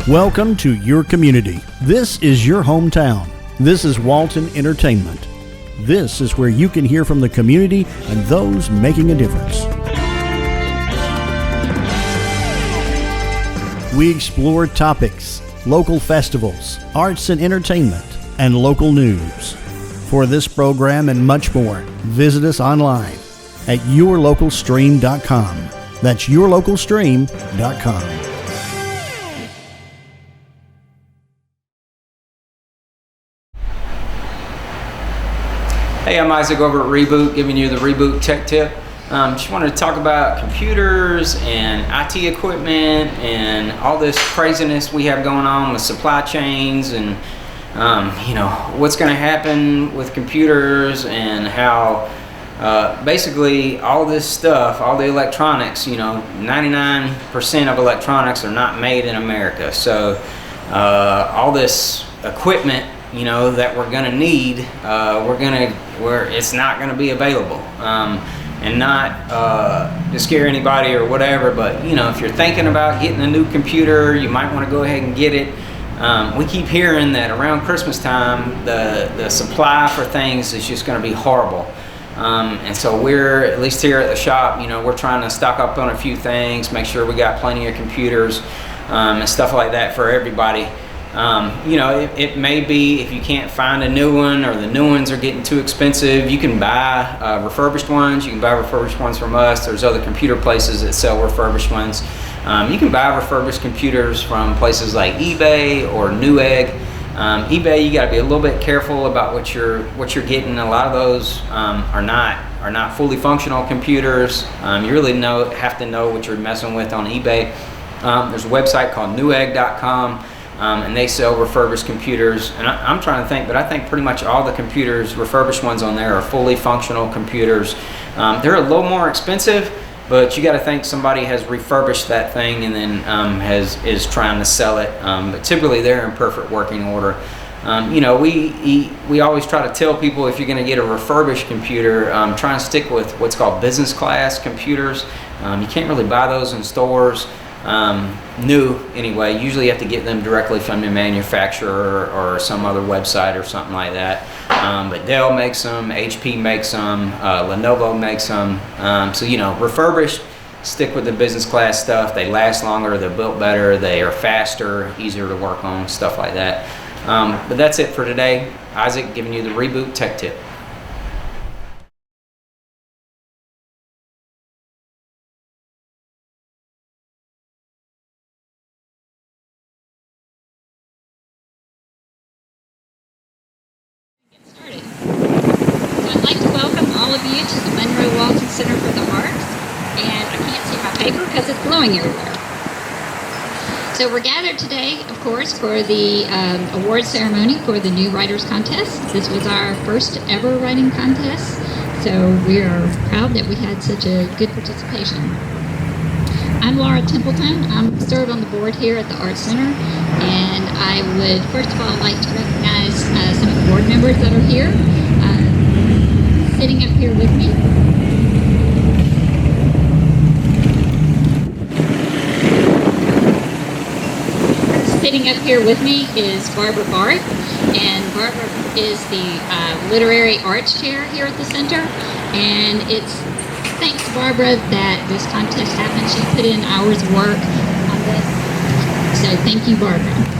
Welcome to your community. This is your hometown. This is Walton Entertainment. This is where you can hear from the community and those making a difference. We explore topics, local festivals, arts and entertainment, and local news. For this program and much more, visit us online at yourlocalstream.com. That's yourlocalstream.com. Hey, I'm Isaac over at Reboot, giving you the Reboot Tech Tip. Just wanted to talk about computers and IT equipment and all this craziness we have going on with supply chains and what's going to happen with computers and how basically all this stuff, all the electronics, 99% of electronics are not made in America. So all this equipment that we're going to need, it's not going to be available. And not to scare anybody or whatever, but if you're thinking about getting a new computer, you might want to go ahead and get it. We keep hearing that around Christmas time, the supply for things is just going to be horrible. And so we're, at least here at the shop, we're trying to stock up on a few things, make sure we got plenty of computers and stuff like that for everybody. It may be if you can't find a new one or the new ones are getting too expensive, you can buy refurbished ones. You can buy refurbished ones from us. There's other computer places that sell refurbished ones. You can buy refurbished computers from places like eBay or Newegg. eBay, you got to be a little bit careful about what you're getting. A lot of those are not fully functional computers. You really have to know what you're messing with on eBay. There's a website called Newegg.com. And they sell refurbished computers, and I'm trying to think, but I think pretty much all the computers, refurbished ones on there, are fully functional computers. They're a little more expensive, but you got to think somebody has refurbished that thing and then is trying to sell it. But typically they're in perfect working order. We always try to tell people, if you're going to get a refurbished computer, try and stick with what's called business class computers. You can't really buy those in stores. New anyway. Usually you have to get them directly from the manufacturer or some other website or something like that. But Dell makes them, HP makes them, Lenovo makes them. So refurbished, stick with the business class stuff. They last longer, they're built better, they are faster, easier to work on, stuff like that. But that's it for today. Isaac giving you the Reboot Tech Tip. Walton Center for the Arts, and I can't see my paper because it's blowing everywhere. So we're gathered today, of course, for the award ceremony for the new writers contest. This was our first ever writing contest, so we are proud that we had such a good participation. I'm Laura Templeton. I'm serve on the board here at the Arts Center, and I would first of all like to recognize some of the board members that are here. Sitting up here with me is Barbara Barth, and Barbara is the Literary Arts Chair here at the center, and it's thanks to Barbara that this contest happened. She put in hours of work on this, so thank you, Barbara.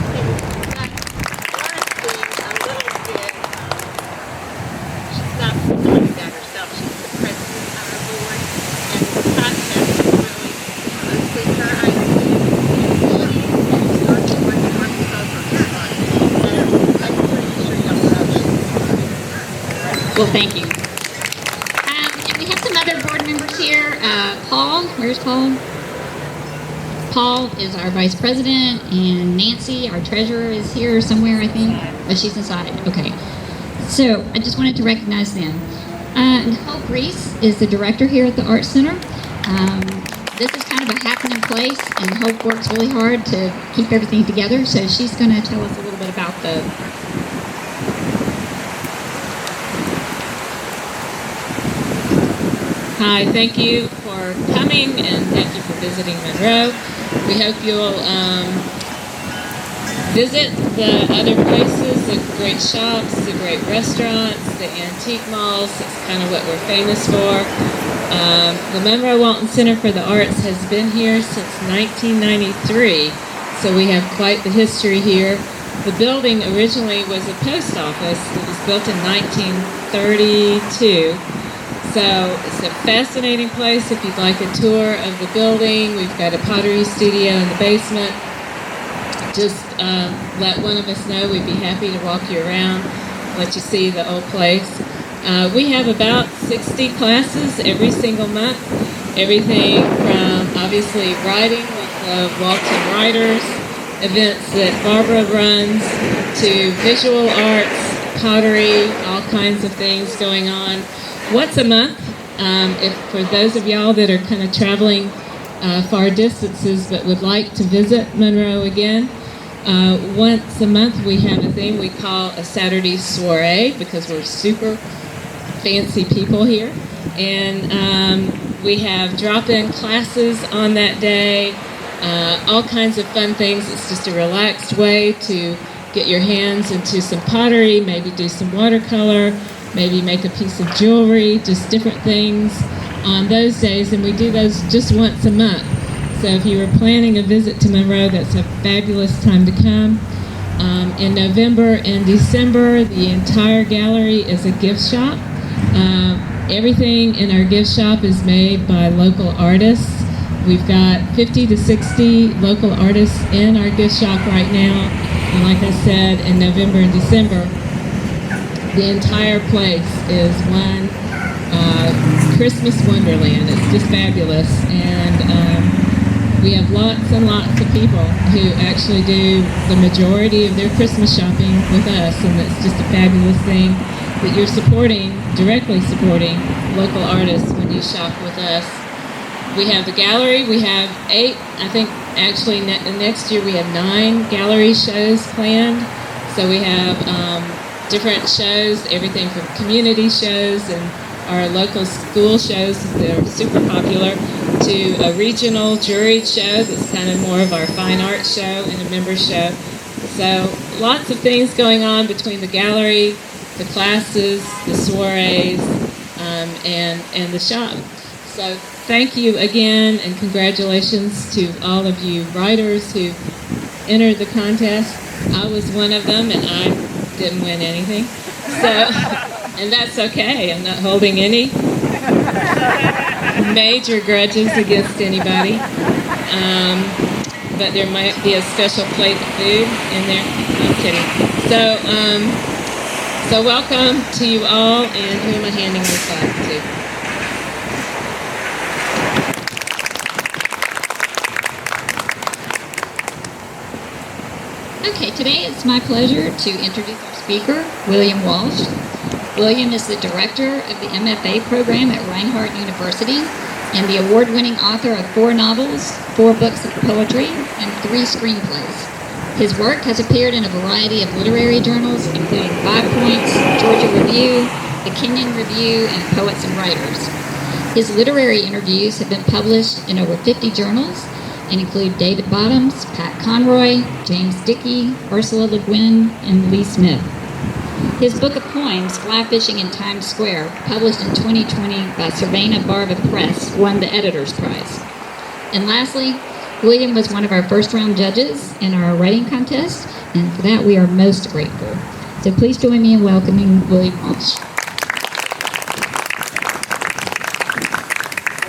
Well, thank you. And we have some other board members here. Paul, where's Paul? Paul is our vice president, and Nancy, our treasurer, is here somewhere, I think. But she's inside. Okay. So I just wanted to recognize them. Nicole Reese is the director here at the Arts Center. This is kind of a happening place, and Hope works really hard to keep everything together. So she's going to tell us a little bit about the Hi, thank you for coming and thank you for visiting Monroe. We hope you'll visit the other places, the great shops, the great restaurants, the antique malls. It's kind of what we're famous for. The Monroe Walton Center for the Arts has been here since 1993, so we have quite the history here. The building originally was a post office. It was built in 1932. So it's a fascinating place if you'd like a tour of the building. We've got a pottery studio in the basement. Just let one of us know. We'd be happy to walk you around, let you see the old place. We have about 60 classes every single month. Everything from obviously writing with the Walton Writers, events that Barbara runs, to visual arts, pottery, all kinds of things going on. Once a month, if for those of y'all that are kind of traveling far distances but would like to visit Monroe again, once a month we have a thing we call a Saturday soiree, because we're super fancy people here. And we have drop-in classes on that day, all kinds of fun things. It's just a relaxed way to get your hands into some pottery, maybe do some watercolor, maybe make a piece of jewelry, just different things on those days. And we do those just once a month. So if you were planning a visit to Monroe, that's a fabulous time to come. In November and December, the entire gallery is a gift shop. Everything in our gift shop is made by local artists. We've got 50 to 60 local artists in our gift shop right now. And like I said, in November and December, the entire place is one Christmas wonderland. It's just fabulous. And we have lots and lots of people who actually do the majority of their Christmas shopping with us, and it's just a fabulous thing that you're directly supporting local artists when you shop with us. We have the gallery. We have 8, I think actually next year we have 9 gallery shows planned. So we have different shows, everything from community shows and our local school shows that are super popular, to a regional juried show that's kind of more of our fine arts show and a member show. So lots of things going on between the gallery, the classes, the soirees, and the shop. So thank you again, and congratulations to all of you writers who entered the contest. I was one of them, and I didn't win anything. So, and that's okay. I'm not holding any major grudges against anybody. But there might be a special plate of food in there. No, I'm kidding. So welcome to you all, and who am I handing this off to? Okay, today it's my pleasure to introduce our speaker, William Walsh. William is the director of the MFA program at Reinhardt University and the award-winning author of 4 novels, 4 books of poetry, and 3 screenplays. His work has appeared in a variety of literary journals, including 5 Points, Georgia Review, the Kenyon Review, and Poets and Writers. His literary interviews have been published in over 50 journals and include David Bottoms, Pat Conroy, James Dickey, Ursula Le Guin, and Lee Smith. His book of poems, Fly Fishing in Times Square, published in 2020 by Cervena Barva Press, won the Editor's Prize. And lastly, William was one of our first-round judges in our writing contest, and for that we are most grateful. So please join me in welcoming William Walsh.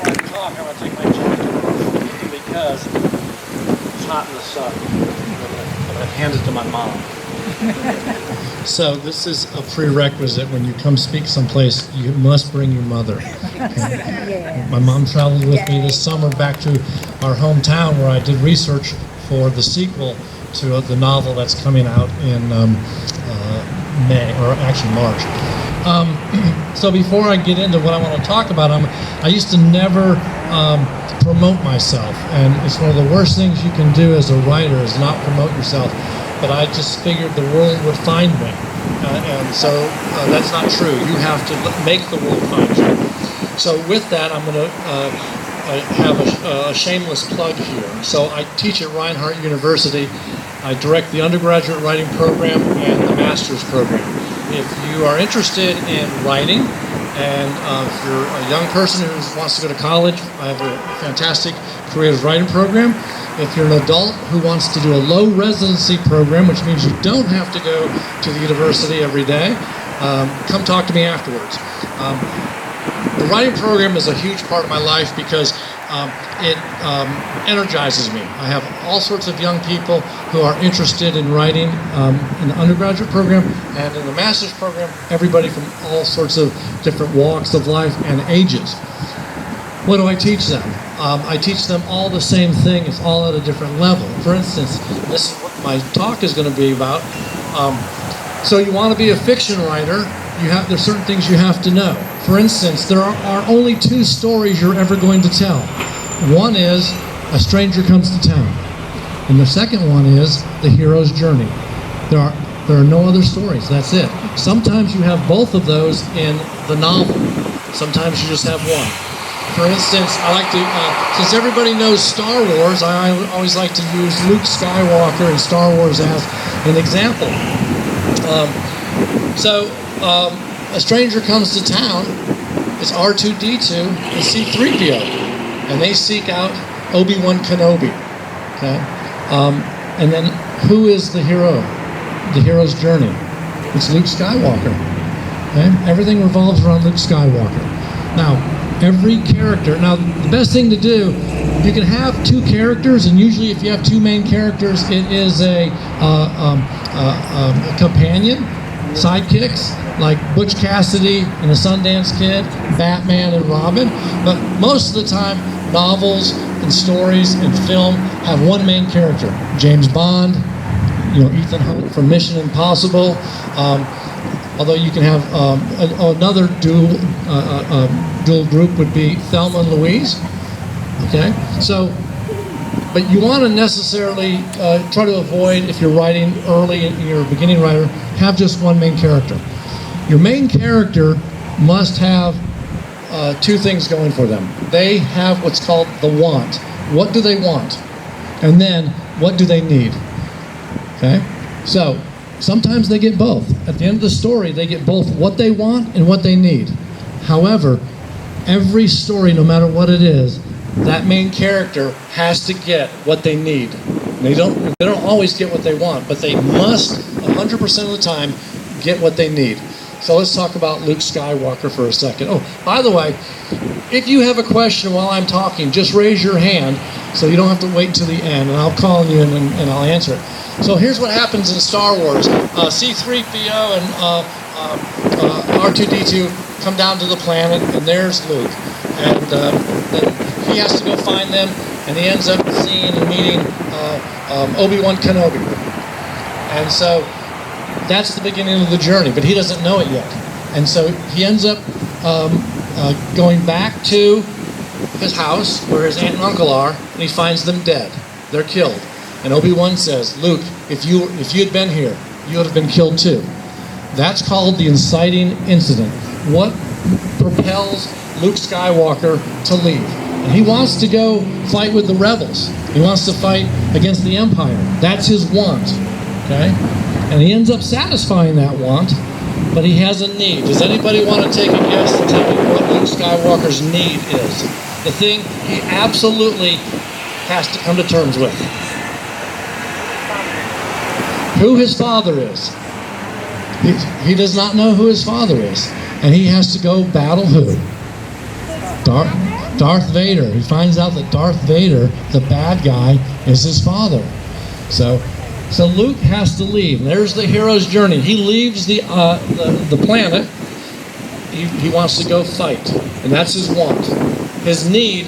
When I talk, I'm going to take my jacket off because it's hot in the sun. I'm going to hand it to my mom. So this is a prerequisite. When you come speak someplace, you must bring your mother. Okay? My mom traveled with me this summer back to our hometown where I did research for the sequel to the novel that's coming out in May, or actually March. So before I get into what I want to talk about, I used to never promote myself, and it's one of the worst things you can do as a writer is not promote yourself. But I just figured the world would find me, and so that's not true. You have to make the world find you. So with that, I'm going to have a shameless plug here. So I teach at Reinhardt University, I direct the undergraduate writing program and the master's program. If you are interested in writing, and if you're a young person who wants to go to college, I have a fantastic creative writing program. If you're an adult who wants to do a low residency program, which means you don't have to go to the university every day, come talk to me afterwards. The writing program is a huge part of my life because it energizes me. I have all sorts of young people who are interested in writing in the undergraduate program, and in the master's program, everybody from all sorts of different walks of life and ages. What do I teach them? I teach them all the same thing. It's all at a different level. For instance, this is what my talk is going to be about. So you want to be a fiction writer, there's certain things you have to know. For instance, there are only 2 stories you're ever going to tell. One is a stranger comes to town, and the second one is the hero's journey. There are no other stories. That's it. Sometimes you have both of those in the novel. Sometimes you just have one. For instance, I like to, since everybody knows Star Wars, I always like to use Luke Skywalker in Star Wars as an example. A stranger comes to town, it's R2-D2 and C-3PO, and they seek out Obi-Wan Kenobi. Okay? And then who is the hero? The hero's journey. It's Luke Skywalker. Okay? Everything revolves around Luke Skywalker. Now, every character, now the best thing to do, you can have 2 characters, and usually if you have 2 main characters, it is a companion, sidekicks, like Butch Cassidy and the Sundance Kid, Batman and Robin. But most of the time, novels and stories and film have one main character. James Bond, Ethan Hunt from Mission Impossible. Although you can have another dual group would be Thelma and Louise. Okay, so, but you want to necessarily try to avoid, if you're writing early and you're a beginning writer, have just one main character. Your main character must have 2 things going for them. They have what's called the want. What do they want? And then, what do they need? Okay? So, sometimes they get both. At the end of the story, they get both what they want and what they need. However, every story, no matter what it is, that main character has to get what they need. They don't always get what they want, but they must, 100% of the time, get what they need. So let's talk about Luke Skywalker for a second. Oh, by the way, if you have a question while I'm talking, just raise your hand so you don't have to wait until the end, and I'll call on you and I'll answer it. So here's what happens in Star Wars. C-3PO and R2-D2 come down to the planet, and there's Luke. And then he has to go find them, and he ends up seeing and meeting Obi-Wan Kenobi. And so that's the beginning of the journey, but he doesn't know it yet. And so he ends up going back to his house where his aunt and uncle are, and he finds them dead. They're killed. And Obi-Wan says, Luke, if you had been here, you would have been killed too. That's called the inciting incident. What propels Luke Skywalker to leave? And he wants to go fight with the rebels. He wants to fight against the Empire. That's his want. Okay? And he ends up satisfying that want, but he has a need. Does anybody want to take a guess and tell me what Luke Skywalker's need is? The thing he absolutely has to come to terms with. Who his father is. He does not know who his father is. And he has to go battle who? Darth Vader. He finds out that Darth Vader, the bad guy, is his father. So Luke has to leave. There's the hero's journey. He leaves the planet. He wants to go fight, and that's his want. His need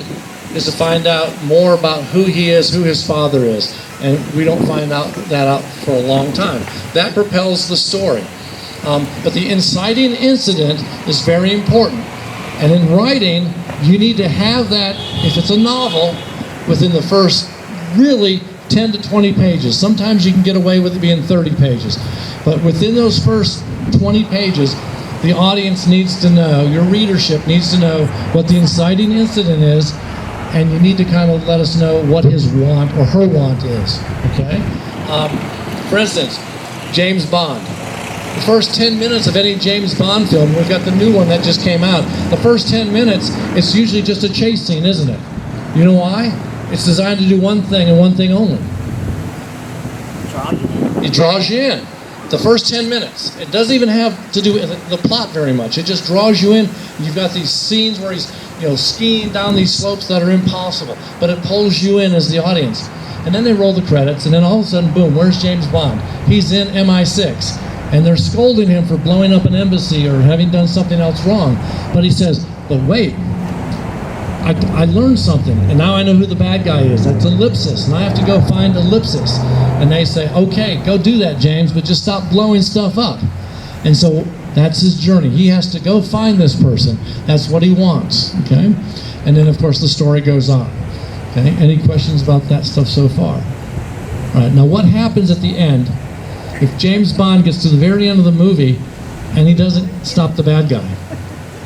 is to find out more about who he is, who his father is, and we don't find that out for a long time. That propels the story. But the inciting incident is very important. And in writing, you need to have that, if it's a novel, within the first really 10 to 20 pages. Sometimes you can get away with it being 30 pages. But within those first 20 pages, the audience needs to know, your readership needs to know what the inciting incident is, and you need to kind of let us know what his want or her want is, okay? For instance, James Bond. The first 10 minutes of any James Bond film, we've got the new one that just came out. The first 10 minutes, it's usually just a chase scene, isn't it? You know why? It's designed to do one thing and one thing only. It draws you in. The first 10 minutes. It doesn't even have to do with the plot very much. It just draws you in. You've got these scenes where he's, skiing down these slopes that are impossible, but it pulls you in as the audience. And then they roll the credits, and then all of a sudden, boom, where's James Bond? He's in MI6, and they're scolding him for blowing up an embassy or having done something else wrong. But he says, but wait, I learned something, and now I know who the bad guy is. That's Ellipsis, and I have to go find Ellipsis. And they say, okay, go do that, James, but just stop blowing stuff up. And so that's his journey. He has to go find this person. That's what he wants, okay? And then, of course, the story goes on. Okay? Any questions about that stuff so far? All right, now what happens at the end if James Bond gets to the very end of the movie and he doesn't stop the bad guy?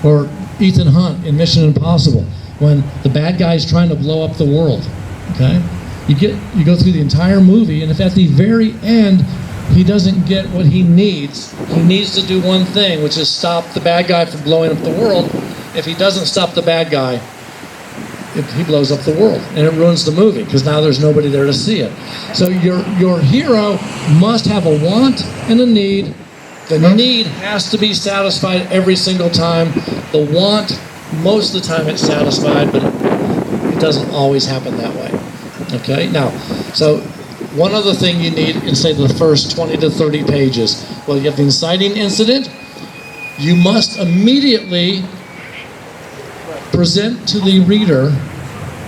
Or Ethan Hunt in Mission Impossible, when the bad guy is trying to blow up the world, okay? You go through the entire movie, and if at the very end he doesn't get what he needs to do one thing, which is stop the bad guy from blowing up the world. If he doesn't stop the bad guy, he blows up the world, and it ruins the movie, because now there's nobody there to see it. So your hero must have a want and a need. The need has to be satisfied every single time. The want, most of the time it's satisfied, but it doesn't always happen that way. Okay, now, so one other thing you need in, say, the first 20 to 30 pages. Well, you have the inciting incident. You must immediately present to the reader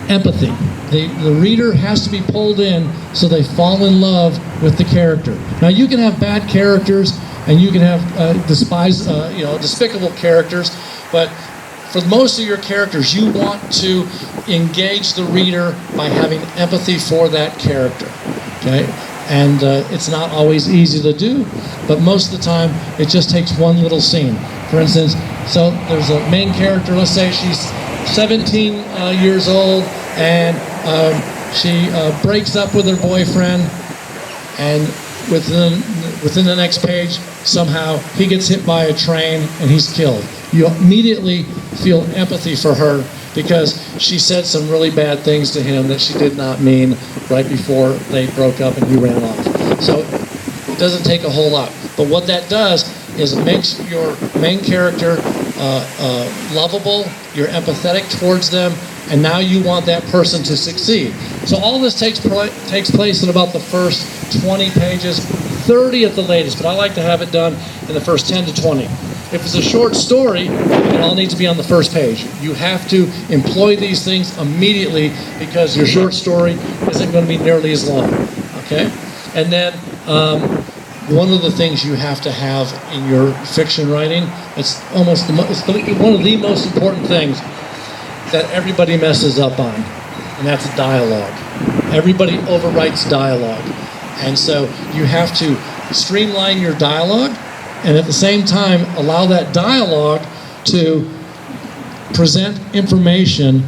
empathy. The reader has to be pulled in so they fall in love with the character. Now, you can have bad characters and you can have despicable characters, but for most of your characters, you want to engage the reader by having empathy for that character. Okay? And it's not always easy to do, but most of the time, it just takes one little scene. For instance, so there's a main character, let's say she's 17 years old, and she breaks up with her boyfriend, and within the next page, somehow he gets hit by a train and he's killed. You immediately feel empathy for her because she said some really bad things to him that she did not mean right before they broke up and he ran off. So it doesn't take a whole lot. But what that does is it makes your main character lovable, you're empathetic towards them, and now you want that person to succeed. So all this takes place in about the first 20 pages, 30 at the latest, but I like to have it done in the first 10 to 20. If it's a short story, it all needs to be on the first page. You have to employ these things immediately because your short story isn't going to be nearly as long, okay? And then one of the things you have to have in your fiction writing, it's one of the most important things that everybody messes up on, and that's dialogue. Everybody overwrites dialogue. And so you have to streamline your dialogue, and at the same time allow that dialogue to present information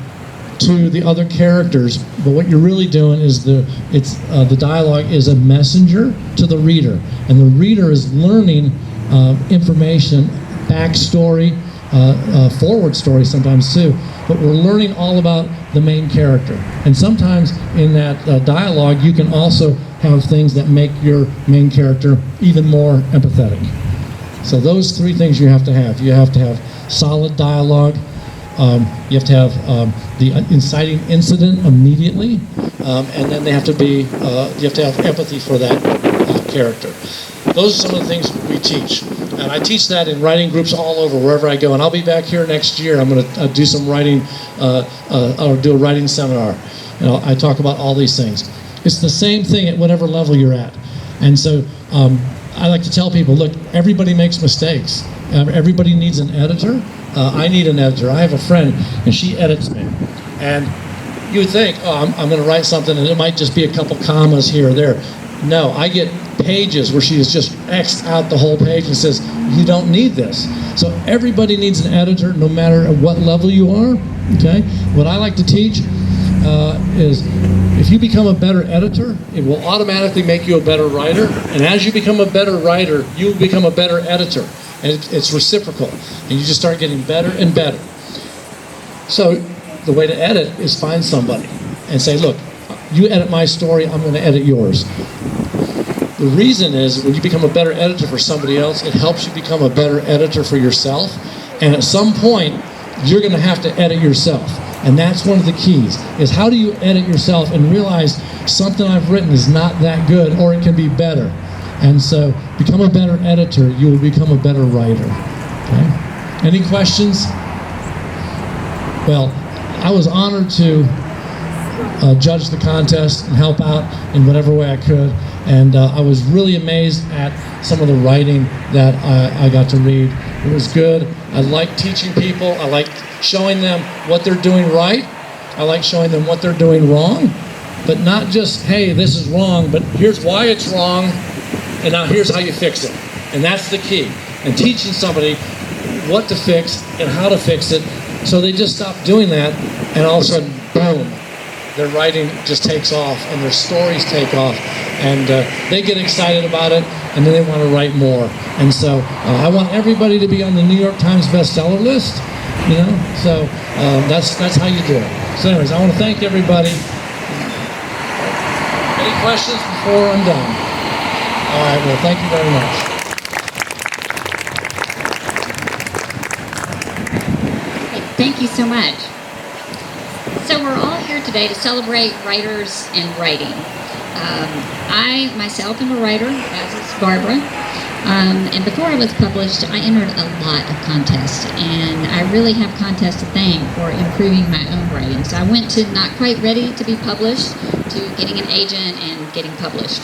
to the other characters. But what you're really doing is the dialogue is a messenger to the reader, and the reader is learning information, backstory, forward story sometimes too, but we're learning all about the main character. And sometimes in that dialogue you can also have things that make your main character even more empathetic. So those three things you have to have. You have to have solid dialogue, you have to have the inciting incident immediately, and then they have to be, you have to have empathy for that character. Those are some of the things we teach. And I teach that in writing groups all over, wherever I go. And I'll be back here next year. I'm going to do some writing, or do a writing seminar. I talk about all these things. It's the same thing at whatever level you're at. And so I like to tell people, look, everybody makes mistakes. Everybody needs an editor. I need an editor. I have a friend, and she edits me. And you would think, oh, I'm going to write something, and it might just be a couple commas here or there. No, I get pages where she has just X'd out the whole page and says, you don't need this. So everybody needs an editor, no matter at what level you are. Okay? What I like to teach is if you become a better editor, it will automatically make you a better writer. And as you become a better writer, you will become a better editor. And it's reciprocal. And you just start getting better and better. So the way to edit is find somebody and say, look, you edit my story, I'm going to edit yours. The reason is when you become a better editor for somebody else, it helps you become a better editor for yourself. And at some point, you're going to have to edit yourself. And that's one of the keys, is how do you edit yourself and realize something I've written is not that good, or it can be better. And so become a better editor, you will become a better writer. Okay? Any questions? Well, I was honored to judge the contest and help out in whatever way I could. And I was really amazed at some of the writing that I got to read. It was good. I like teaching people. I like showing them what they're doing right. I like showing them what they're doing wrong. But not just, hey, this is wrong, but here's why it's wrong, and now here's how you fix it. And that's the key. And teaching somebody what to fix and how to fix it, so they just stop doing that, and all of a sudden, boom, their writing just takes off, and their stories take off, and they get excited about it, and then they want to write more. And so I want everybody to be on the New York Times bestseller list, you know. So that's how you do it. So anyways, I want to thank everybody. Any questions before I'm done? All right, well, thank you very much. Thank you so much. So we're all here today to celebrate writers and writing. I myself am a writer, as is Barbara. And before I was published, I entered a lot of contests, and I really have contests to thank for improving my own writing. So I went to not quite ready to be published to getting an agent and getting published.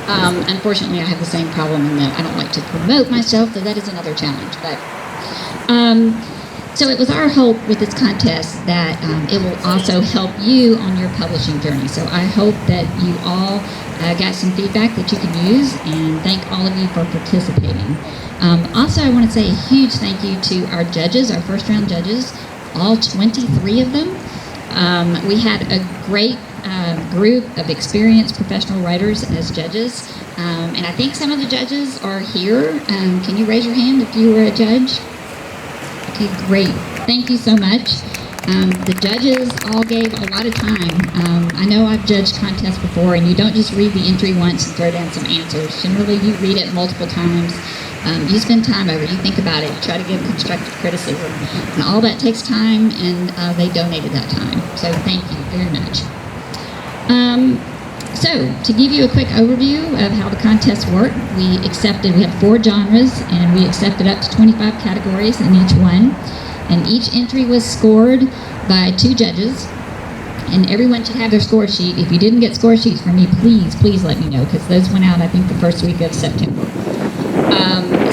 Unfortunately, I have the same problem in that I don't like to promote myself, so that is another challenge. But so it was our hope with this contest that it will also help you on your publishing journey. So I hope that you all got some feedback that you can use, and thank all of you for participating. Also, I want to say a huge thank you to our judges, our first round judges, all 23 of them. We had a great group of experienced professional writers as judges, and I think some of the judges are here. Can you raise your hand if you were a judge? Okay, great. Thank you so much. The judges all gave a lot of time. I know I've judged contests before, and you don't just read the entry once and throw down some answers. Generally, you read it multiple times. You spend time over it. You think about it. You try to give constructive criticism. And all that takes time, and they donated that time. So thank you very much. So, to give you a quick overview of how the contest worked, we had 4 genres, and we accepted up to 25 categories in each one. And each entry was scored by 2 judges, and everyone should have their score sheet. If you didn't get score sheets from me, please let me know, because those went out, I think, the first week of September.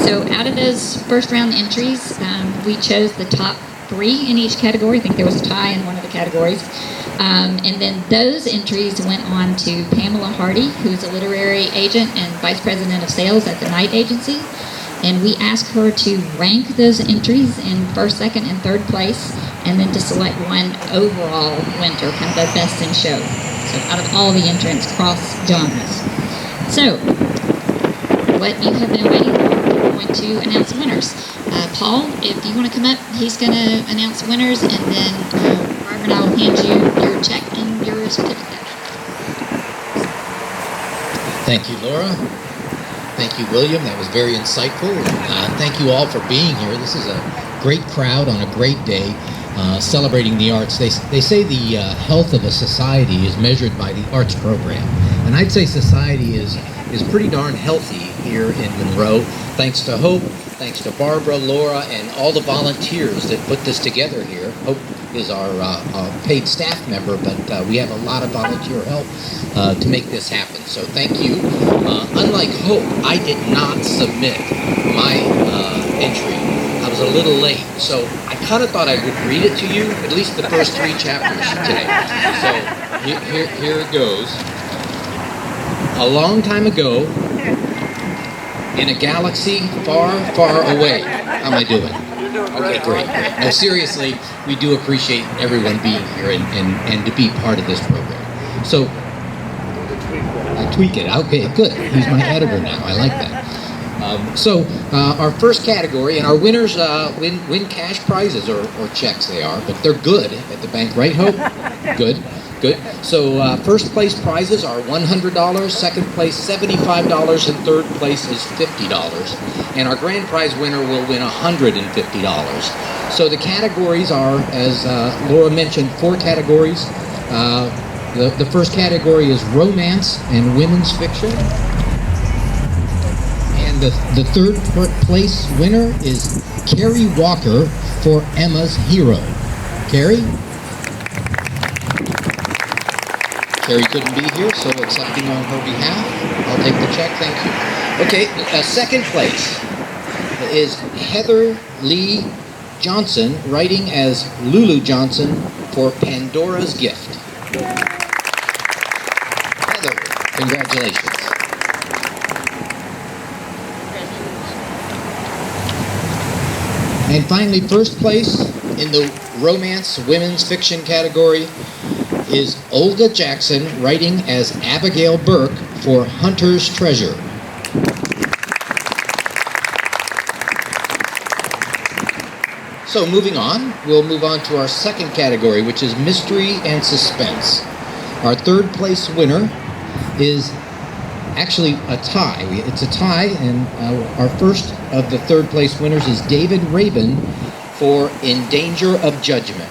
So out of those first round entries, we chose the top 3 in each category. I think there was a tie in one of the categories. And then those entries went on to Pamela Hardy, who's a literary agent and vice president of sales at the Knight Agency. And we asked her to rank those entries in first, second, and third place, and then to select one overall winner, kind of the best in show. So out of all the entrants, cross genres. So, what you have been waiting for, we're going to announce winners. Paul, if you want to come up, he's going to announce winners, and then Barbara and I will hand you your check and your certificate. Thank you, Laura. Thank you, William. That was very insightful. Thank you all for being here. This is a great crowd on a great day celebrating the arts. They say the health of a society is measured by the arts program. And I'd say society is pretty darn healthy here in Monroe, thanks to Hope, thanks to Barbara, Laura, and all the volunteers that put this together here. Hope is our paid staff member, but we have a lot of volunteer help to make this happen. So thank you. Unlike Hope, I did not submit my entry. I was a little late, so I kind of thought I would read it to you, at least the first 3 chapters today. So here it goes. A long time ago, in a galaxy far, far away. How am I doing? doing great. Okay, great. No, seriously, we do appreciate everyone being here and to be part of this program. So, tweak it. Okay, good. He's my editor now. I like that. Our first category, and our winners win cash prizes or checks. They are, but they're good at the bank, right, Hope? Good. Good. So first place prizes are $100, second place $75, and third place is $50. And our grand prize winner will win $150. So the categories are, as Laura mentioned, 4 categories. The first category is romance and women's fiction. And the third place winner is Carrie Walker for Emma's Hero. Carrie? Carrie couldn't be here, so accepting on her behalf. I'll take the check, thank you. Okay, second place is Heather Lee Johnson, writing as Lulu Johnson for Pandora's Gift. Heather, congratulations. And finally, first place in the romance women's fiction category is Olga Jackson, writing as Abigail Burke for Hunter's Treasure. So moving on, we'll move on to our second category, which is mystery and suspense. Our third place winner is actually a tie. It's a tie, and our first of the third place winners is David Rabin for In Danger of Judgment.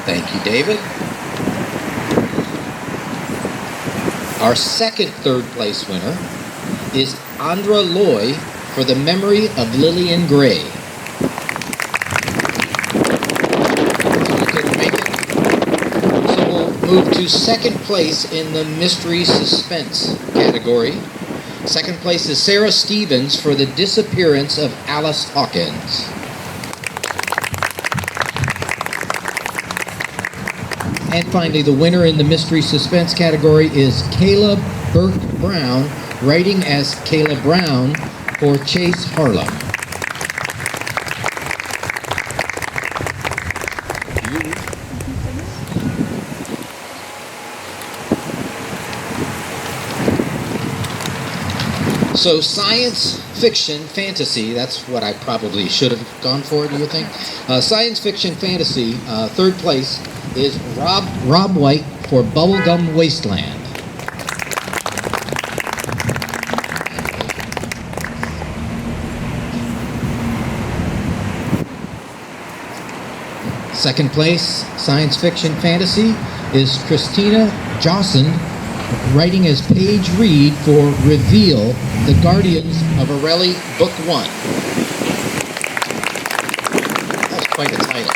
Thank you, David. Our second third place winner is Andra Loy for The Memory of Lillian Gray. You couldn't make it. So we'll move to second place in the mystery suspense category. Second place is Sarah Stevens for The Disappearance of Alice Hawkins. And finally, the winner in the mystery suspense category is Caleb Burke Brown, writing as Caleb Brown for Chase Harlem. So science fiction fantasy, that's what I probably should have gone for, do you think? Science fiction fantasy, third place, is Rob White for Bubblegum Wasteland. Second place, science fiction fantasy, is Christina Jawson, writing as Paige Reed for Reveal, The Guardians of Arelli, Book 1. That's quite a title.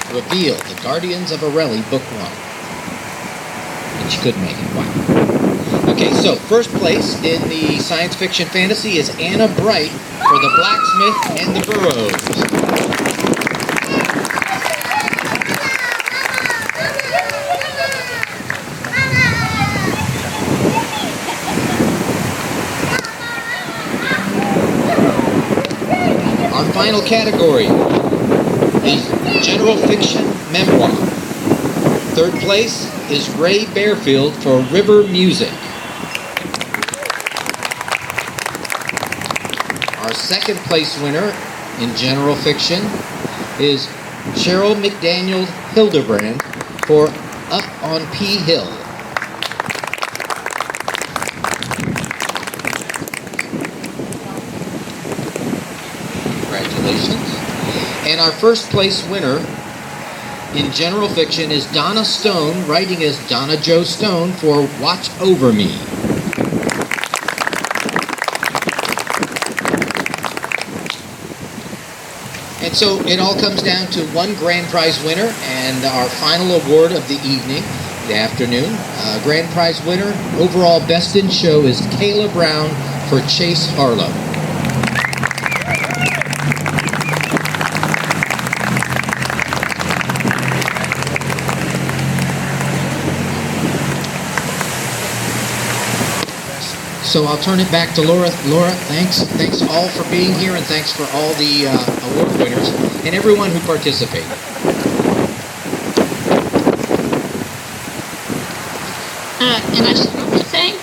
Reveal, The Guardians of Arelli, Book 1. And she couldn't make it. Wow. Okay, so first place in the science fiction fantasy is Anna Bright for The Blacksmith and the Burrows. Our final category is general fiction memoir. Third place is Ray Bearfield for River Music. Our second place winner in general fiction is Cheryl McDaniel Hildebrand for Up on P Hill. Congratulations. And our first place winner in general fiction is Donna Stone, writing as Donna Jo Stone for Watch Over Me. And so it all comes down to one grand prize winner, and our final award of the evening, the afternoon. Grand prize winner, overall best in show, is Kayla Brown for Chase Harlem. So I'll turn it back to Laura. Laura, thanks all for being here, and thanks for all the award winners and everyone who participated. And I should probably say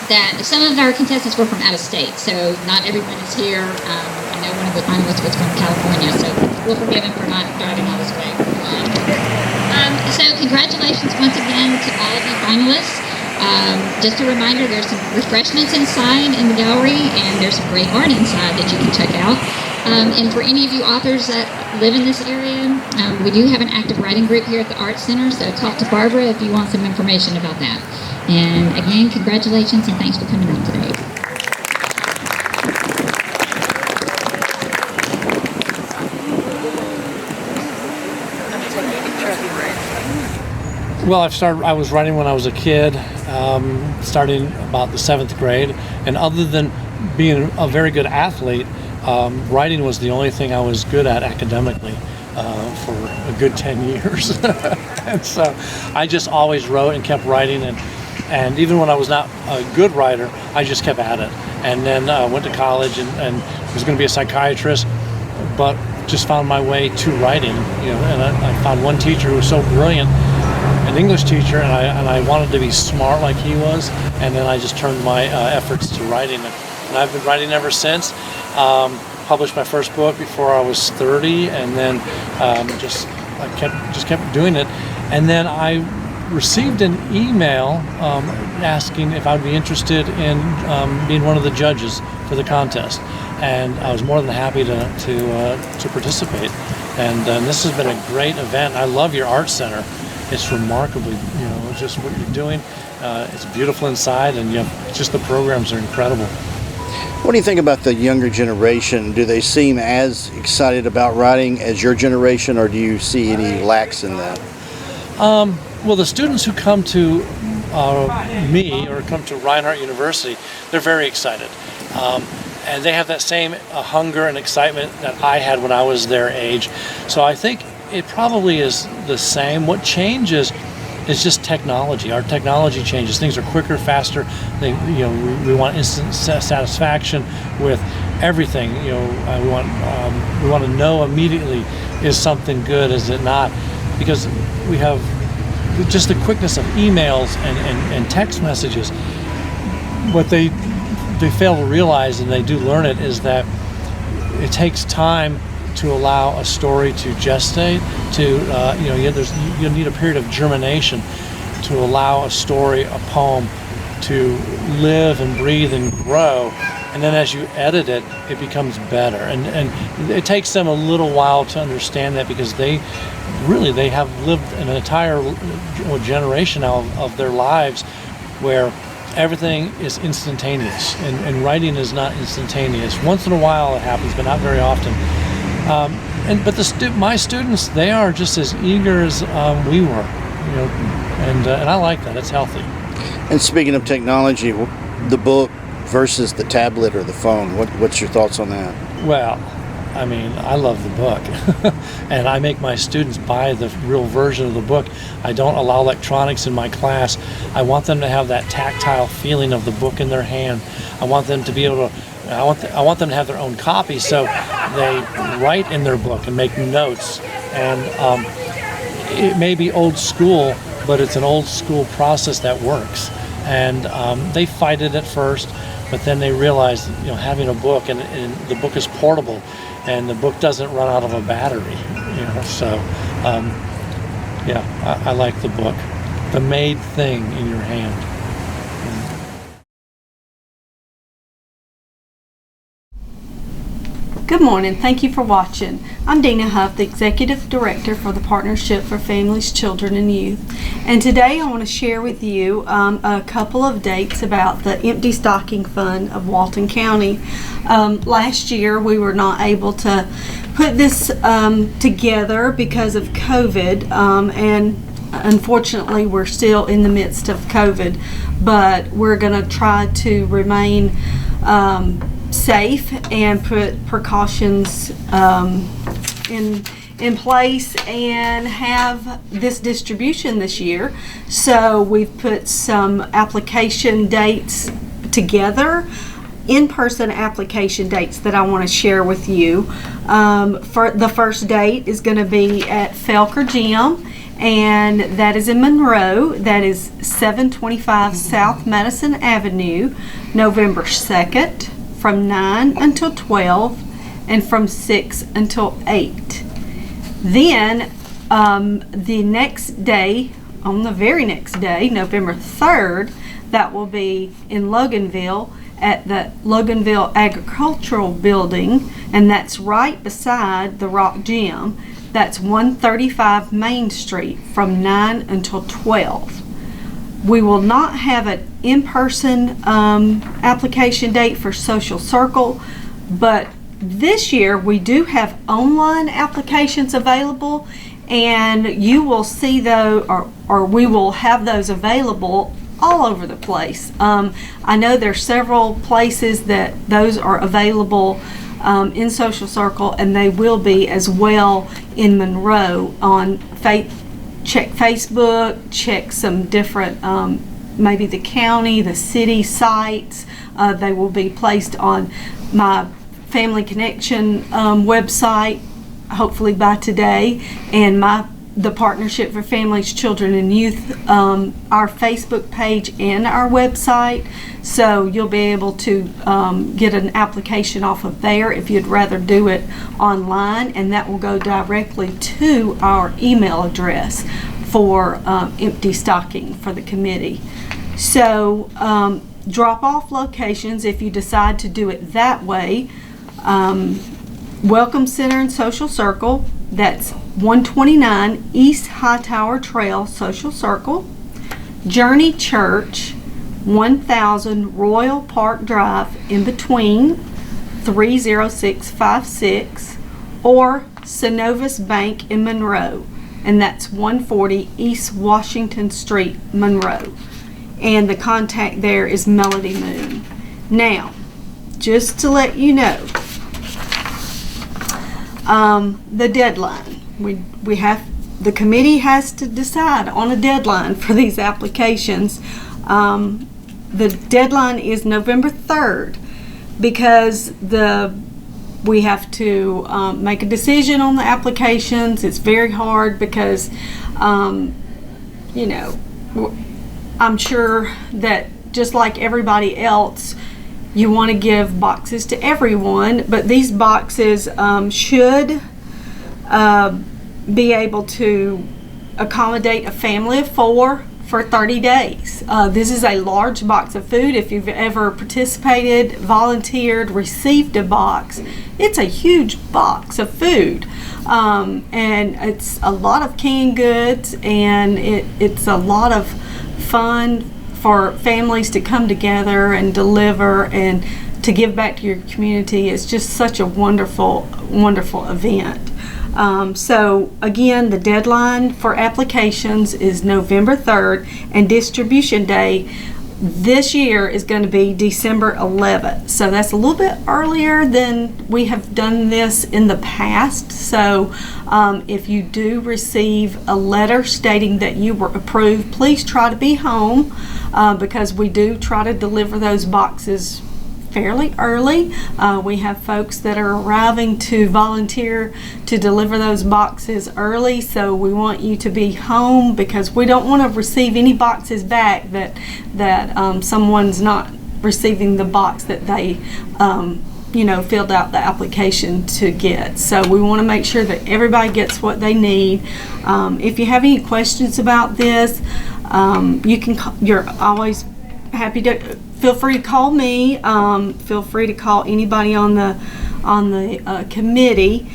that some of our contestants were from out of state, so not everyone is here. I know one of the finalists was from California, so we'll forgive him for not driving all this way. So congratulations once again to all of you finalists. Just a reminder, there's some refreshments inside in the gallery, and there's some great art inside that you can check out. And for any of you authors that live in this area, we do have an active writing group here at the Art Center, so talk to Barbara if you want some information about that. And again, congratulations and thanks for coming out today. Well, I was writing when I was a kid, starting about the 7th grade, and other than being a very good athlete, writing was the only thing I was good at academically for a good 10 years. And so I just always wrote and kept writing, and even when I was not a good writer, I just kept at it. And then went to college and was going to be a psychiatrist, but just found my way to writing, and I found one teacher who was so brilliant, an English teacher, and I wanted to be smart like he was, and then I just turned my efforts to writing, and I've been writing ever since. Published my first book before I was 30, and then I kept doing it, and then I received an email asking if I'd be interested in being one of the judges for the contest, and I was more than happy to participate. And this has been a great event. I love your art center. It's remarkably, just what you're doing. It's beautiful inside, and just the programs are incredible. What do you think about the younger generation? Do they seem as excited about writing as your generation, or do you see any lacks in that? Well, the students who come to me or come to Reinhardt University, they're very excited. And they have that same hunger and excitement that I had when I was their age. So I think it probably is the same. What changes is just technology. Our technology changes. Things are quicker, faster. We want instant satisfaction with everything. We want to know immediately, is something good, is it not? Because we have just the quickness of emails and text messages. What they fail to realize, and they do learn it, is that it takes time to allow a story to gestate, you need a period of germination to allow a story, a poem, to live and breathe and grow, and then as you edit it, it becomes better. And it takes them a little while to understand that, because they have lived an entire generation now of their lives where everything is instantaneous, and writing is not instantaneous. Once in a while it happens, but not very often. But my students, they are just as eager as we were, and I like that. It's healthy. And speaking of technology, the book versus the tablet or the phone, what's your thoughts on that? Well, I mean, I love the book, and I make my students buy the real version of the book. I don't allow electronics in my class. I want them to have that tactile feeling of the book in their hand. I want them to be able to. I want them to have their own copy, so they write in their book and make notes. And it may be old school, but it's an old school process that works. And they fight it at first, but then they realize, having a book, and the book is portable, and the book doesn't run out of a battery. So I like the book, the made thing in your hand. Good morning. Thank you for watching. I'm Dina Huff, the Executive Director for the Partnership for Families, Children, and Youth. And today I want to share with you a couple of dates about the Empty Stocking Fund of Walton County. Last year we were not able to put this together because of COVID, and unfortunately we're still in the midst of COVID, but we're going to try to remain safe and put precautions in place and have this distribution this year. So we've put some application dates together in-person application dates that I want to share with you. For the first date is going to be at Felker Gym, and that is in Monroe. That is 725 South Madison Avenue, November 2nd, from 9 until 12, and from 6 until 8. Then the next day, on the very next day, November 3rd, that will be in Loganville at the Loganville Agricultural Building, and that's right beside the Rock Gym. That's 135 Main Street from 9 until 12. We will not have an in-person application date for Social Circle, but this year we do have online applications available, and you will see those, or we will have those available all over the place. I know there's several places that those are available in Social Circle, and they will be as well in Monroe. Check Facebook, check some different, maybe the county, the city sites. They will be placed on my Family Connection website, hopefully by today, and the Partnership for Families, Children, and Youth, our Facebook page and our website. So you'll be able to get an application off of there if you'd rather do it online, and that will go directly to our email address for empty stocking for the committee. So drop-off locations, if you decide to do it that way: Welcome Center and Social Circle, that's 129 East Hightower Trail, Social Circle. Journey Church, 1000 Royal Park Drive, in between, 30656, or Synovus Bank in Monroe, and that's 140 East Washington Street, Monroe. And the contact there is Melody Moon. Now, just to let you know, the deadline. The committee has to decide on a deadline for these applications. The deadline is November 3rd, because we have to make a decision on the applications. It's very hard because, I'm sure that just like everybody else, you want to give boxes to everyone, but these boxes should be able to accommodate a family of 4 for 30 days. This is a large box of food. If you've ever participated, volunteered, received a box, it's a huge box of food. And it's a lot of canned goods, and it's a lot of fun for families to come together and deliver and to give back to your community. It's just such a wonderful, wonderful event. So again, the deadline for applications is November 3rd, and distribution day this year is going to be December 11th. So that's a little bit earlier than we have done this in the past. So if you do receive a letter stating that you were approved, please try to be home because we do try to deliver those boxes fairly early. We have folks that are arriving to volunteer to deliver those boxes early, so we want you to be home because we don't want to receive any boxes back that someone's not receiving the box that they filled out the application to get. So we want to make sure that everybody gets what they need. If you have any questions about this, you're always happy to feel free to call me. Feel free to call anybody on the committee.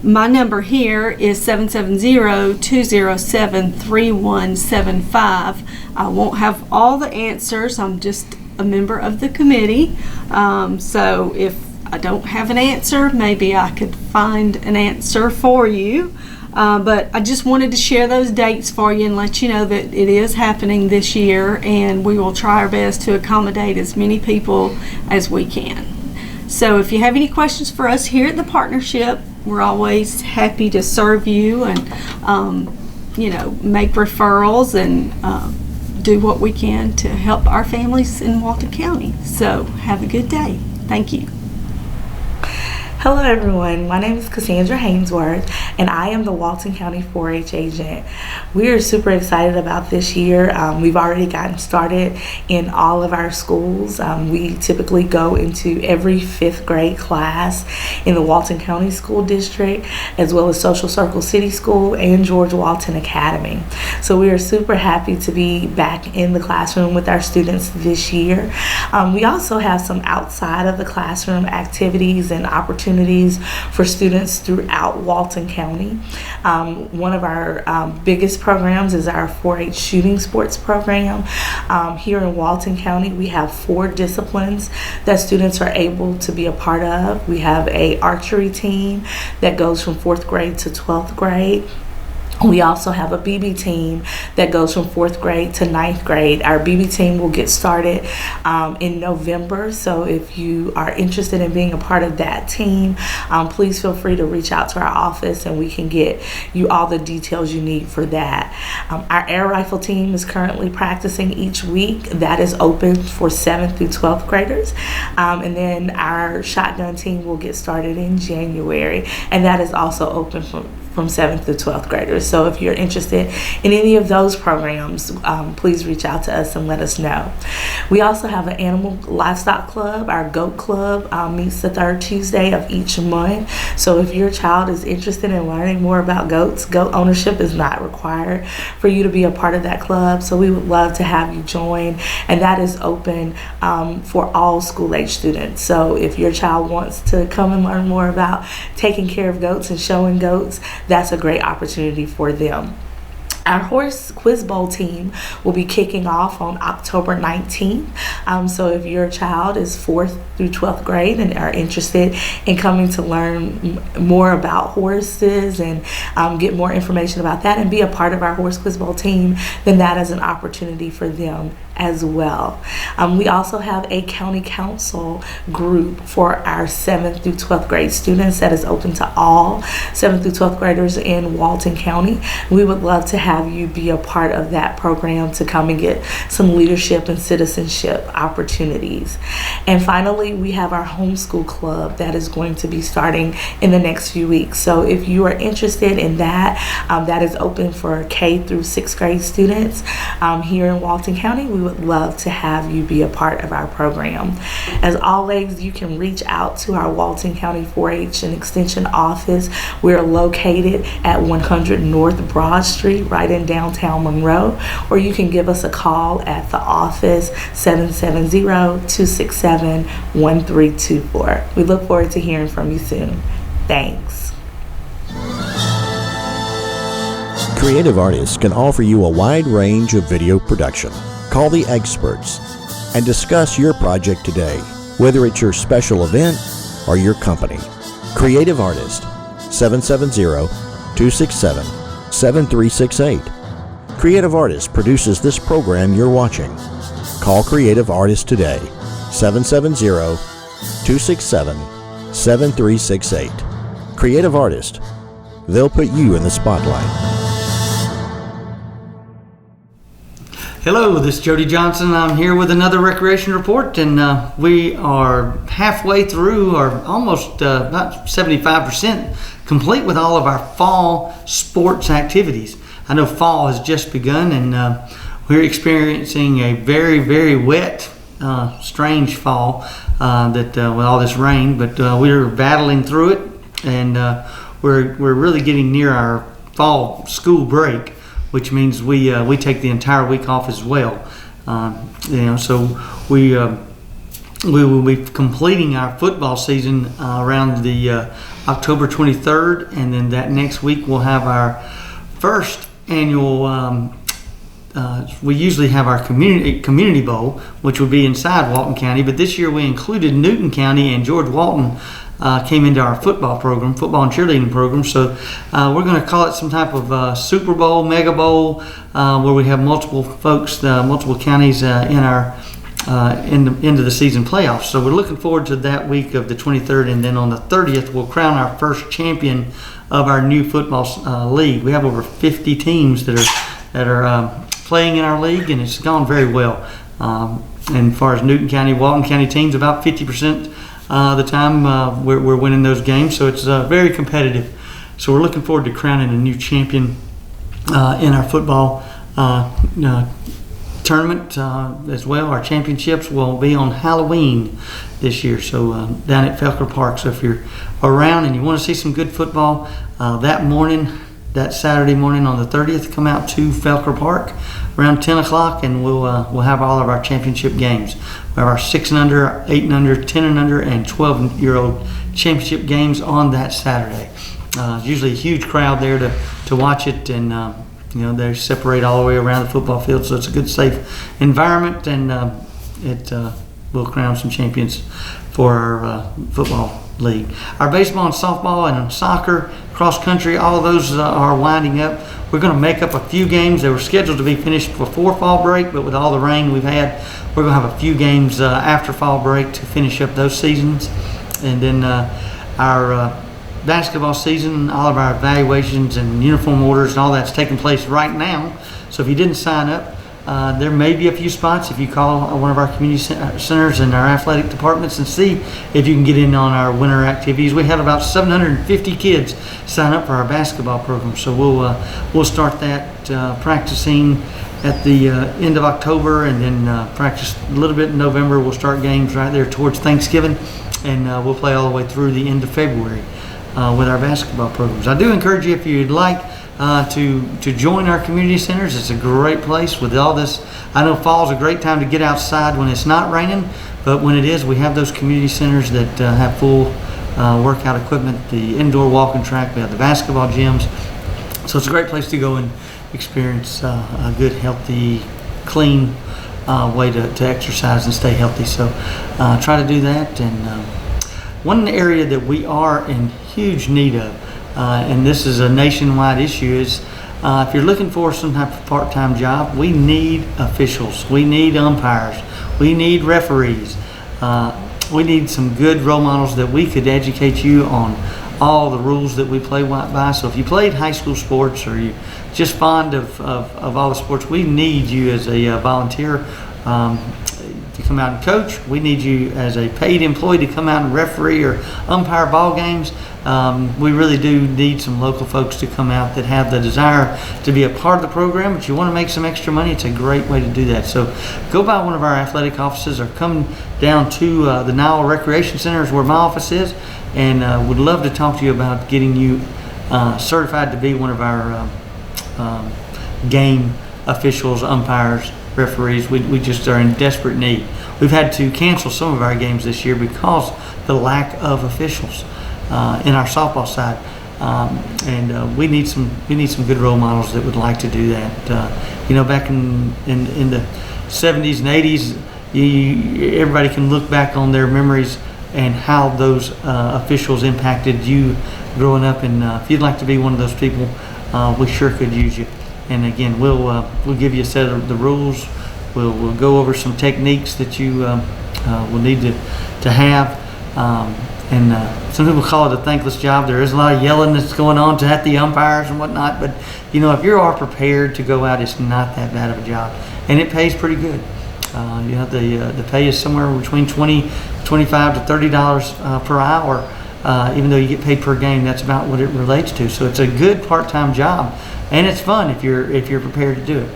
My number here is 770-207-3175. I won't have all the answers. I'm just a member of the committee. So if I don't have an answer, maybe I could find an answer for you. But I just wanted to share those dates for you and let you know that it is happening this year, and we will try our best to accommodate as many people as we can. So if you have any questions for us here at the partnership, we're always happy to serve you and make referrals and do what we can to help our families in Walton County. So have a good day. Thank you. Hello everyone, my name is Cassandra Hainsworth and I am the Walton County 4-H agent. We are super excited about this year. We've already gotten started in all of our schools. We typically go into every 5th grade class in the Walton County School District, as well as Social Circle City School and George Walton Academy. So we are super happy to be back in the classroom with our students this year. We also have some outside of the classroom activities and opportunities for students throughout Walton County. One of our biggest programs is our 4-H shooting sports program. Here in Walton County, we have 4 disciplines that students are able to be a part of. We have a archery team that goes from 4th grade to 12th grade. We also have a BB team that goes from 4th grade to 9th grade. Our BB team will get started in November, so if you are interested in being a part of that team, please feel free to reach out to our office and we can get you all the details you need for that. Our air rifle team is currently practicing each week. That is open for 7th through 12th graders. And then our shotgun team will get started in January, and that is also open from 7th to 12th graders. So if you're interested in any of those programs, please reach out to us and let us know. We also have an animal livestock club. Our goat club meets the 3rd Tuesday of each month. So if your child is interested in learning more about goats, goat ownership is not required for you to be a part of that club. So we would love to have you join, and that is open for all school-age students. So if your child wants to come and learn more about taking care of goats and showing goats, that's a great opportunity for them. Our Horse Quiz Bowl team will be kicking off on October 19th. So if your child is 4th through 12th grade and are interested in coming to learn more about horses and get more information about that and be a part of our Horse Quiz Bowl team, then that is an opportunity for them as well. We also have a county council group for our 7th through 12th grade students that is open to all 7th through 12th graders in Walton County. We would love to have you be a part of that program to come and get some leadership and citizenship opportunities. And finally, we have our homeschool club that is going to be starting in the next few weeks. So if you are interested in that, that is open for K through 6th grade students here in Walton County. We would love to have you be a part of our program. As always, you can reach out to our Walton County 4-H and Extension office. We're located at 100 North Broad Street, right in downtown Monroe, or you can give us a call at the office 770-267-1324. We look forward to hearing from you soon. Thanks. Creative artists can offer you a wide range of video production. Call the experts and discuss your project today, whether it's your special event or your company. Creative Artist, 770-267-7368. Creative Artist produces this program you're watching. Call Creative Artist today, 770-267-7368. Creative Artist, they'll put you in the spotlight. Hello, this is Jody Johnson. I'm here with another recreation report, and we are halfway through, or almost about 75% complete with all of our fall sports activities. I know fall has just begun, and we're experiencing a very, very wet, strange fall with all this rain, but we're battling through it, and we're really getting near our fall school break, which means we take the entire week off as well. So we will be completing our football season around the October 23rd, and then that next week we'll have our first annual. We usually have our community bowl, which will be inside Walton County, but this year we included Newton County, and George Walton came into our football and cheerleading program. So we're going to call it some type of Super Bowl, Mega Bowl, where we have multiple folks, multiple counties in our end of the season playoffs. So we're looking forward to that week of the 23rd, and then on the 30th we'll crown our first champion of our new football league. We have over 50 teams that are playing in our league, and it's gone very well. And as far as Newton County, Walton County teams, about 50% of the time we're winning those games. So it's very competitive. So we're looking forward to crowning a new champion in our football tournament as well. Our championships will be on Halloween this year, so down at Felker Park. So if you're around and you want to see some good football that Saturday morning on the 30th, come out to Felker Park around 10 o'clock, and we'll have all of our championship games. We have our 6 and under, 8 and under, 10 and under, and 12-year-old championship games on that Saturday. Usually a huge crowd there to watch it, and they separate all the way around the football field, so it's a good, safe environment, and it will crown some champions for our football league. Our baseball and softball and soccer, cross country, all of those are winding up. We're going to make up a few games. They were scheduled to be finished before fall break, but with all the rain we've had, we're going to have a few games after fall break to finish up those seasons. And then our basketball season, all of our evaluations and uniform orders and all that's taking place right now. So if you didn't sign up, there may be a few spots if you call one of our community centers and our athletic departments and see if you can get in on our winter activities. We had about 750 kids sign up for our basketball program, so we'll start that practicing at the end of October, and then practice a little bit in November. We'll start games right there towards Thanksgiving, and we'll play all the way through the end of February with our basketball programs. I do encourage you, if you'd like, to join our community centers. It's a great place with all this. I know fall's a great time to get outside when it's not raining, but when it is, we have those community centers that have full workout equipment, the indoor walking track, we have the basketball gyms. So it's a great place to go and experience a good, healthy, clean way to exercise and stay healthy. So try to do that. And one area that we are in huge need of, and this is a nationwide issue, is if you're looking for some type of part-time job, we need officials, we need umpires, we need referees, we need some good role models that we could educate you on all the rules that we play by. So if you played high school sports, or you're just fond of all the sports, we need you as a volunteer to come out and coach. We need you as a paid employee to come out and referee or umpire ball games. We really do need some local folks to come out that have the desire to be a part of the program, but you want to make some extra money. It's a great way to do that. So go by one of our athletic offices, or come down to the Nile Recreation Center is where my office is, and would love to talk to you about getting you certified to be one of our game officials, umpires, referees. We just are in desperate need. We've had to cancel some of our games this year because the lack of officials in our softball side, and we need some good role models that would like to do that. Back in the 70s and 80s, everybody can look back on their memories and how those officials impacted you growing up. And if you'd like to be one of those people, we sure could use you. And again, we'll give you a set of the rules. We'll go over some techniques that you will need to have. And some people call it a thankless job. There is a lot of yelling that's going on at the umpires and whatnot. But if you are prepared to go out, it's not that bad of a job, and it pays pretty good. The pay is somewhere between $25 to $30 per hour. Even though you get paid per game, that's about what it relates to. So it's a good part-time job, and it's fun if you're prepared to do it.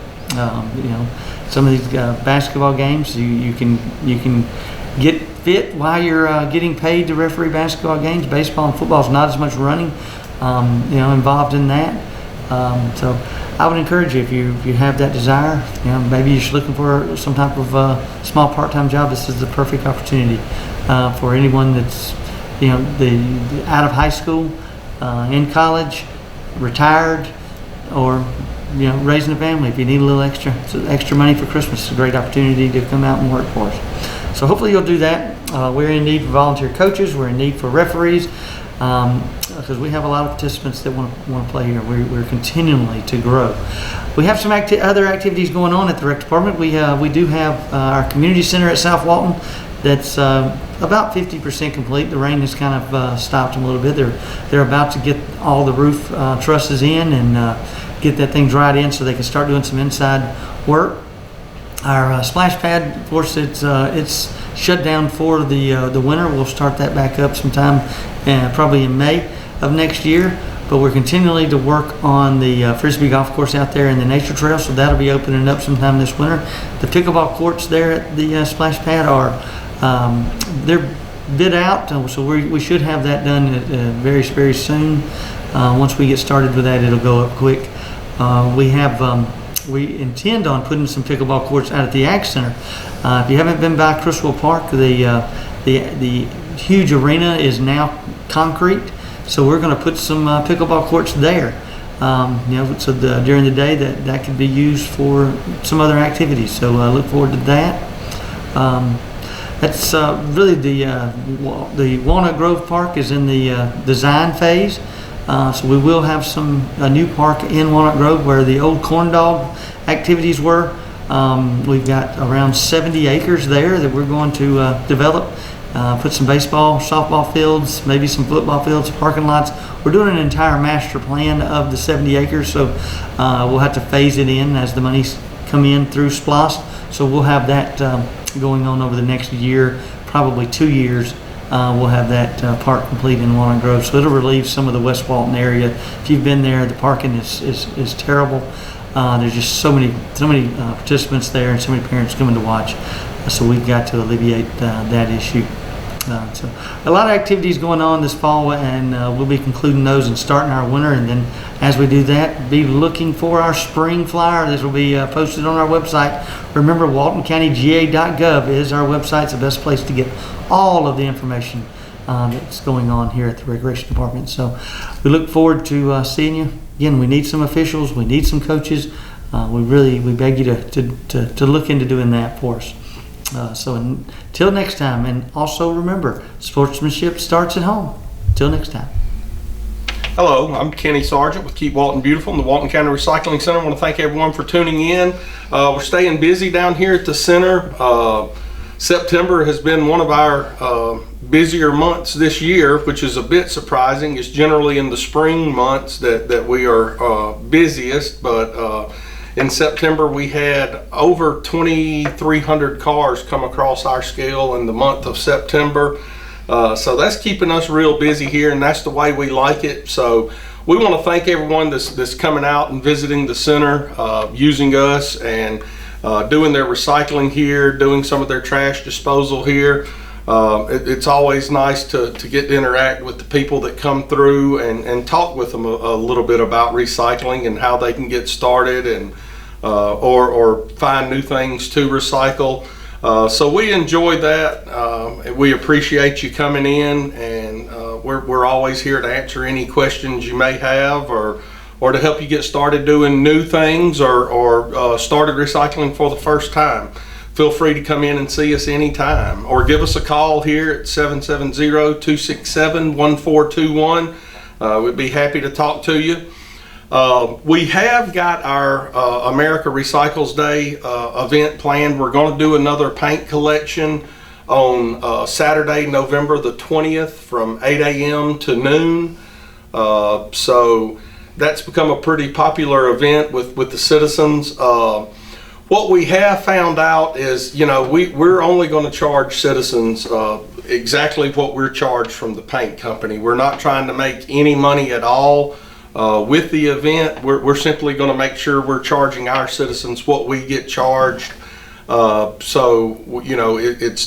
Some of these basketball games, you can get fit while you're getting paid to referee basketball games. Baseball and football is not as much running, involved in that. So I would encourage you, if you have that desire, maybe you're just looking for some type of small part-time job. This is the perfect opportunity for anyone that's out of high school, in college, retired, or raising a family. If you need a little extra money for Christmas, it's a great opportunity to come out and work for us. So hopefully you'll do that. We're in need for volunteer coaches. We're in need for referees, because we have a lot of participants that want to play here. We're continually to grow. We have some other activities going on at the rec department. We do have our community center at South Walton. That's about 50% complete. The rain has kind of stopped them a little bit. They're about to get all the roof trusses in, and get that thing dried in so they can start doing some inside work. Our splash pad, of course, it's shut down for the winter. We'll start that back up sometime, probably in May of next year. But we're continually to work on the Frisbee golf course out there in the nature trail, so that'll be opening up sometime this winter. The pickleball courts there at the splash pad are they're bid out, so we should have that done very, very soon. Once we get started with that, it'll go up quick. We intend on putting some pickleball courts out at the Ag Center. If you haven't been by Criswell Park, the huge arena is now concrete, so we're going to put some pickleball courts there. So during the day that could be used for some other activities. So I look forward to that. That's really the Walnut Grove Park is in the design phase. So we will have a new park in Walnut Grove where the old corn dog activities were. We've got around 70 acres there that we're going to develop. Put some baseball, softball fields, maybe some football fields, parking lots. We're doing an entire master plan of the 70 acres, so we'll have to phase it in as the monies come in through SPLOST. So we'll have that going on over the next year, probably 2 years. We'll have that park complete in Walnut Grove, so it'll relieve some of the West Walton area. If you've been there, the parking is terrible. There's just so many participants there and so many parents coming to watch. So we've got to alleviate that issue. So a lot of activities going on this fall, and we'll be concluding those and starting our winter. And then as we do that, be looking for our spring flyer. This will be posted on our website. Remember, WaltonCountyGA.gov is our website. It's the best place to get all of the information that's going on here at the Recreation Department. So we look forward to seeing you. Again, we need some officials. We need some coaches. We beg you to look into doing that for us. So until next time, and also remember, sportsmanship starts at home. Till next time. Hello, I'm Kenny Sargent with Keep Walton Beautiful in the Walton County Recycling Center. I want to thank everyone for tuning in. We're staying busy down here at the center. September has been one of our busier months this year, which is a bit surprising. It's generally in the spring months that we are busiest, but in September, we had over 2,300 cars come across our scale in the month of September. So that's keeping us real busy here, and that's the way we like it. So we want to thank everyone that's coming out and visiting the center, using us and doing their recycling here, doing some of their trash disposal here. It's always nice to get to interact with the people that come through and talk with them a little bit about recycling and how they can get started and or find new things to recycle. So we enjoy that. We appreciate you coming in, and we're always here to answer any questions you may have or to help you get started doing new things or started recycling for the first time. Feel free to come in and see us anytime, or give us a call here at 770-267-1421. We'd be happy to talk to you. We have got our America Recycles Day event planned. We're going to do another paint collection on Saturday, November the 20th from 8 a.m. to noon. So that's become a pretty popular event with the citizens. What we have found out is, we're only going to charge citizens exactly what we're charged from the paint company. We're not trying to make any money at all with the event. We're simply going to make sure we're charging our citizens what we get charged. It's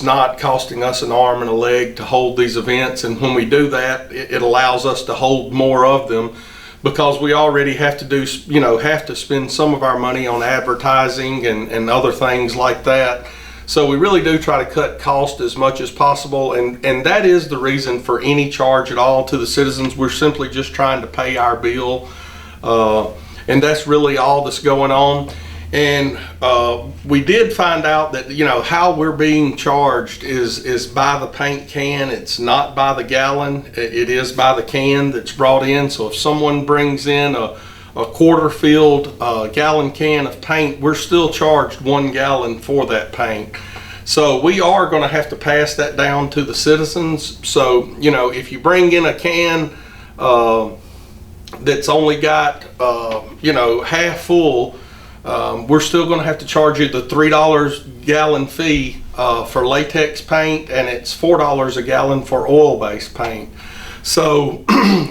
not costing us an arm and a leg to hold these events. And when we do that, it allows us to hold more of them, because we already have to spend some of our money on advertising and other things like that. So we really do try to cut cost as much as possible, and that is the reason for any charge at all to the citizens. We're simply just trying to pay our bill, and that's really all that's going on. And we did find out that how we're being charged is by the paint can. It's not by the gallon. It is by the can that's brought in. So if someone brings in a quarter filled gallon can of paint, we're still charged 1 gallon for that paint. So we are going to have to pass that down to the citizens. So if you bring in a can, that's only got, half full, we're still going to have to charge you the $3 gallon fee for latex paint, and it's $4 a gallon for oil-based paint. So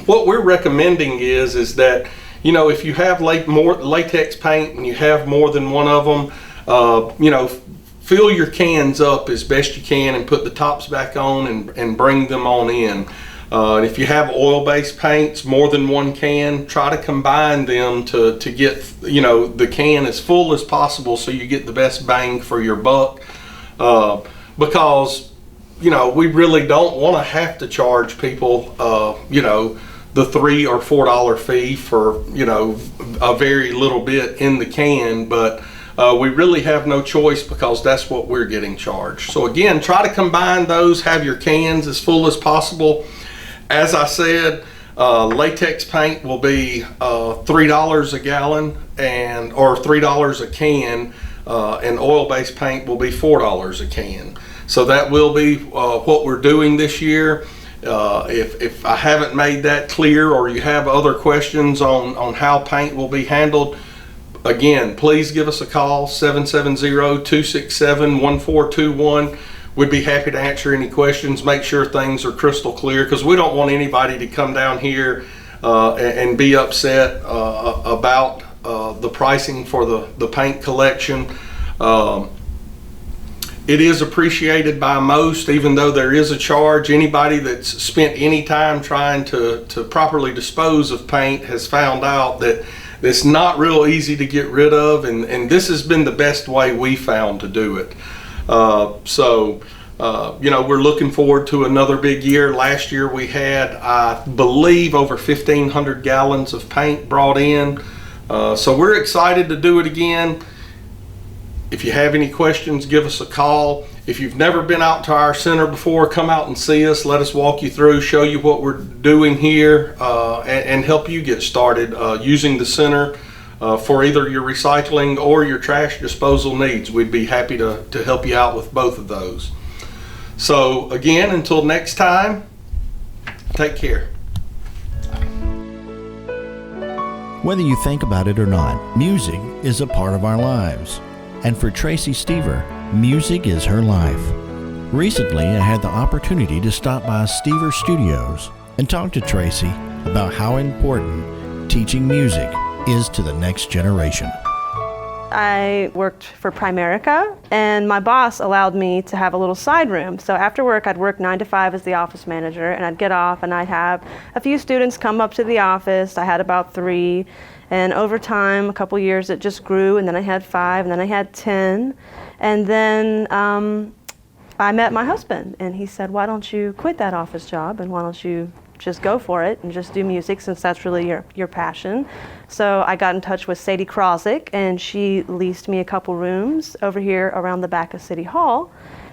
what we're recommending is that, if you have more latex paint and you have more than one of them, fill your cans up as best you can and put the tops back on and bring them on in. And if you have oil-based paints, more than one can, try to combine them to get, the can as full as possible so you get the best bang for your buck. Because, we really don't want to have to charge people, the $3 or $4 fee for, a very little bit in the can, but we really have no choice because that's what we're getting charged. So again, try to combine those, have your cans as full as possible. As I said, latex paint will be $3 a gallon or $3 a can, and oil-based paint will be $4 a can. So that will be what we're doing this year. If I haven't made that clear, or you have other questions on how paint will be handled, again, please give us a call, 770-267-1421. We'd be happy to answer any questions, make sure things are crystal clear, because we don't want anybody to come down here and be upset about the pricing for the paint collection. It is appreciated by most, even though there is a charge. Anybody that's spent any time trying to properly dispose of paint has found out that it's not real easy to get rid of, and this has been the best way we found to do it. We're looking forward to another big year. Last year we had, I believe, over 1,500 gallons of paint brought in. So we're excited to do it again. If you have any questions, give us a call. If you've never been out to our center before, come out and see us. Let us walk you through, show you what we're doing here, and help you get started using the center for either your recycling or your trash disposal needs. We'd be happy to help you out with both of those. So again, until next time, take care. Whether you think about it or not, music is a part of our lives. And for Tracy Stever, music is her life. Recently, I had the opportunity to stop by Stever Studios and talk to Tracy about how important teaching music is to the next generation. I worked for Primerica, and my boss allowed me to have a little side room. So after work, I'd work 9 to 5 as the office manager, and I'd get off and I'd have a few students come up to the office. I had about 3, and over time, a couple years, it just grew, and then I had 5, and then I had 10, and then I met my husband, and he said, why don't you quit that office job, and why don't you just go for it and just do music, since that's really your passion. So I got in touch with Sadie Krozik, and she leased me a couple rooms over here around the back of City Hall.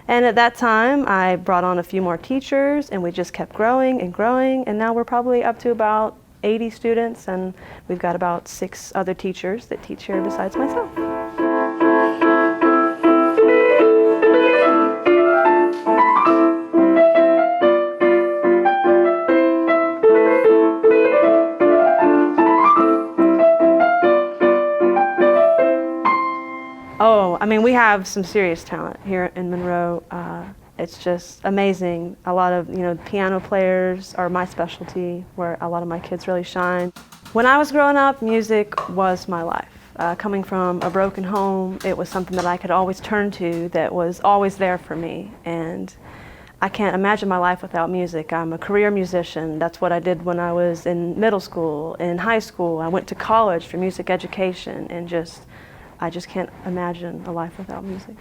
And at that time, I brought on a few more teachers, and we just kept growing and growing, and now we're probably up to about 80 students, and we've got about 6 other teachers that teach here besides myself. Oh, I mean, we have some serious talent here in Monroe. It's just amazing. A lot of, piano players are my specialty, where a lot of my kids really shine. When I was growing up, music was my life. Coming from a broken home, it was something that I could always turn to, that was always there for me. And I can't imagine my life without music. I'm a career musician. That's what I did when I was in middle school, in high school. I went to college for music education, and I just can't imagine a life without music.